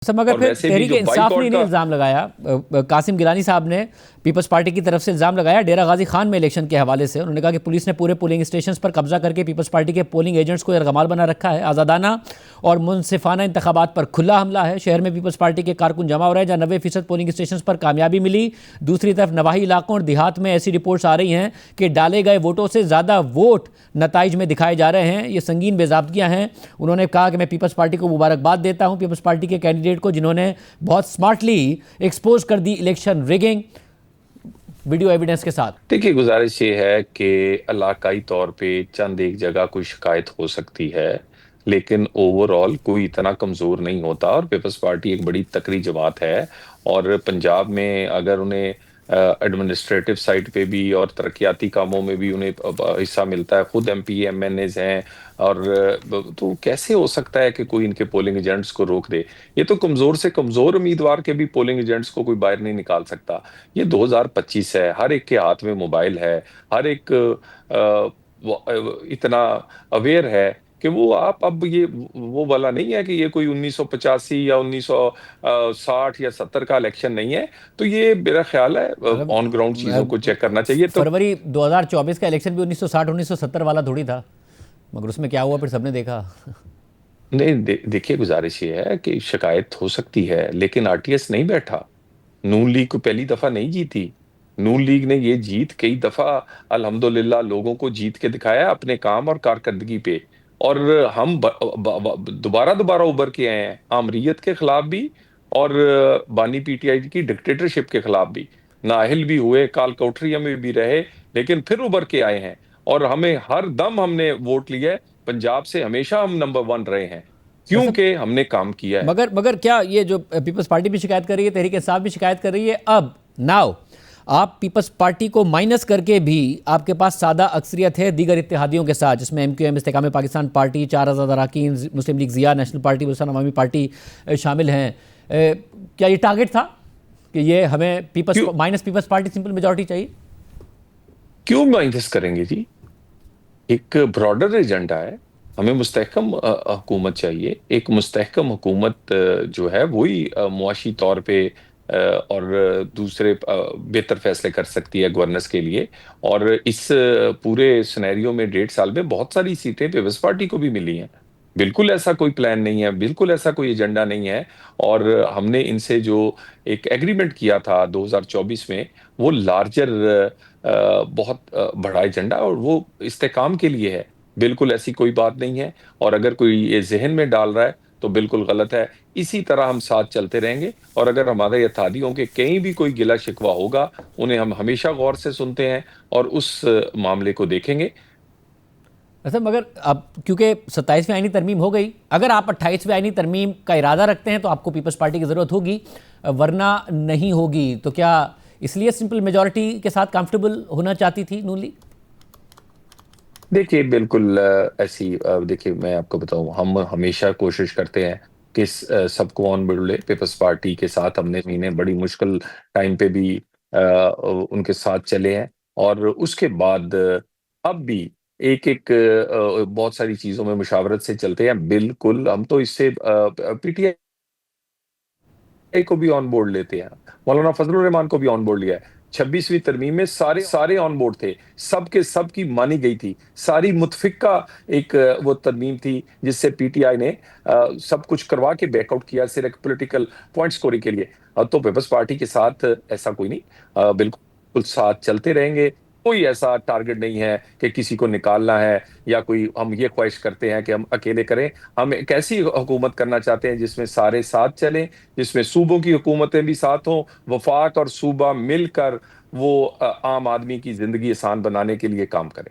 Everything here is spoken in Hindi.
सर मगर और फिर वैसे भी तहरीक जो इंसाफ ने बाइकआउट नहीं का, इल्ज़ाम लगाया। कासिम गिलानी साहब ने पीपल्स पार्टी की तरफ से इल्ज़ाम लगाया डेरा गाजी खान में इलेक्शन के हवाले से। उन्होंने कहा कि पुलिस ने पूरे पोलिंग स्टेशन पर कब्जा करके पीपल्स पार्टी के पोलिंग एजेंट्स को यरगमाल बना रखा है। आज़ादाना और मुनसिफाना इंतखाबात पर खुला हमला है। शहर में पीपल्स पार्टी के कारकुन जमा हो रहे हैं जहाँ 90% पोलिंग स्टेशन पर कामयाबी मिली। दूसरी तरफ नवाही इलाकों और देहात में ऐसी रिपोर्ट्स आ रही हैं कि डाले गए वोटों से ज़्यादा वोट नताइज में दिखाए जा रहे हैं। ये संगीन बेजाबतियाँ हैं। उन्होंने कहा कि मैं पीपल्स पार्टी को मुबारकबाद देता हूँ, पीपल्स पार्टी के कैंडिडेट को जिन्होंने बहुत स्मार्टली एक्सपोज कर दी इलेक्शन रिगिंग वीडियो एविडेंस के साथ। देखिए गुजारिश ये है कि इलाकाई तौर पे चंद एक जगह कोई शिकायत हो सकती है, लेकिन ओवरऑल कोई इतना कमजोर नहीं होता। और पीपल्स पार्टी एक बड़ी तकड़ी जमात है। और पंजाब में अगर उन्हें एडमिनिस्ट्रेटिव साइड पे भी और तरक्याती कामों में भी उन्हें हिस्सा मिलता है, खुद एमपी एमएनएज हैं। और तो कैसे हो सकता है कि कोई इनके पोलिंग एजेंट्स को रोक दे? ये तो कमजोर से कमजोर उम्मीदवार के भी पोलिंग एजेंट्स को कोई बाहर नहीं निकाल सकता। ये 2025 है, हर एक के हाथ में मोबाइल है। हर एक इतना अवेयर है कि वो आप अब ये वो वाला नहीं है कि ये कोई 1985 या 1960 या 70 का इलेक्शन नहीं है। तो ये मेरा ख्याल है ऑन ग्राउंड चीजों को चेक करना चाहिए। तो फरवरी 2024 का इलेक्शन भी 1960-1970 वाला थोड़ी था, मगर उसमें क्या हुआ फिर सबने देखा। नहीं, देखिए गुजारिश ये है कि शिकायत हो सकती है, लेकिन आरटीएस नहीं बैठा। नून लीग को पहली दफा नहीं जीती। नून लीग ने ये जीत कई दफा अल्हम्दुलिल्लाह लोगों को जीत के दिखाया अपने काम और कारकर्दगी पे। और हम दोबारा दोबारा उभर के आए हैं, आमरीयत के खिलाफ भी और बानी पीटीआई की डिक्टेटरशिप के खिलाफ भी। नाअहल भी हुए, काल कोठरिया में भी रहे, लेकिन फिर उभर के आए हैं। और हमें हर दम हमने वोट लिया है। पंजाब से हमेशा हम नंबर वन रहे हैं, सब क्योंकि हमने काम किया है। मगर क्या ये जो पीपल्स पार्टी भी शिकायत कर रही है, तहरीक इंसाफ भी शिकायत कर रही है, अब नाउ आप पीपल्स पार्टी को माइनस करके भी आपके पास सादा अक्सरियत है दीगर इत्तेहादियों के साथ, जिसमें एमक्यूएम, इस्तेकाम पाकिस्तान पार्टी, 4 आज़ाद अरकान, Muslim League Zia, National Party, Balochistan Awami Party शामिल हैं। क्या ये टारगेट था कि ये हमें पीपल्स क्यों minus peoples party simple majority चाहिए? क्यों माइनस करेंगे जी? एक ब्रॉडर एजेंडा है। हमें मुस्तहकम हुकूमत चाहिए। एक मुस्तहकम हुकूमत जो है वही मुआशी तौर पे और दूसरे बेहतर फैसले कर सकती है गवर्नेंस के लिए। और इस पूरे सिनेरियो में 1.5 साल में बहुत सारी सीटें पीपल्स पार्टी को भी मिली हैं। बिल्कुल ऐसा कोई प्लान नहीं है, बिल्कुल ऐसा कोई एजेंडा नहीं है। और हमने इनसे जो एक एग्रीमेंट किया था 2024 में, वो लार्जर बहुत बड़ा एजेंडा और वो इस्तेकाम के लिए है। बिल्कुल ऐसी कोई बात नहीं है। और अगर कोई ये जहन में डाल रहा है तो बिल्कुल गलत है। इसी तरह हम साथ चलते रहेंगे। और अगर हमारे इत्तेहादियों के कहीं भी कोई गिला शिकवा होगा, उन्हें हम हमेशा गौर से सुनते हैं और उस मामले को देखेंगे। अच्छा मगर अब क्योंकि 27वीं आईनी तरमीम हो गई, अगर आप 28वीं आईनी तरमीम का इरादा रखते हैं तो आपको पीपल्स पार्टी की ज़रूरत होगी, वरना नहीं होगी। तो क्या इसलिए सिंपल मेजॉरिटी के साथ कंफर्टेबल होना चाहती थी नून लीग? देखिए बिल्कुल ऐसी देखिए मैं आपको बताऊं, हम हमेशा कोशिश करते हैं कि सबको ऑन बोर्ड ले। पीपल्स पार्टी के साथ हमने महीने बड़ी मुश्किल टाइम पे भी उनके साथ चले हैं। और उसके बाद अब भी एक एक बहुत सारी चीजों में मुशावरत से चलते हैं। बिल्कुल हम तो इससे पीटीआई को भी ऑन बोर्ड लेते हैं। मौलाना फजलुर रहमान को भी ऑन बोर्ड लिया है। 26वीं तरमीम में सारे सारे ऑन बोर्ड थे, सबके सब की मानी गई थी। सारी मुतफिका एक वो तरमीम थी जिससे पीटीआई ने सब कुछ करवा के बैकआउट किया सिर्फ पॉलिटिकल पॉइंट स्कोरिंग के लिए। तो पीपल्स पार्टी के साथ ऐसा कोई नहीं, बिल्कुल साथ चलते रहेंगे। कोई ऐसा टारगेट नहीं है कि किसी को निकालना है, या कोई हम ये ख्वाहिश करते हैं कि हम अकेले करें। हम एक ऐसी हुकूमत करना चाहते हैं जिसमें सारे साथ चलें, जिसमें सूबों की हुकूमतें भी साथ हों, वफाक और सूबा मिलकर वो आम आदमी की जिंदगी आसान बनाने के लिए काम करें।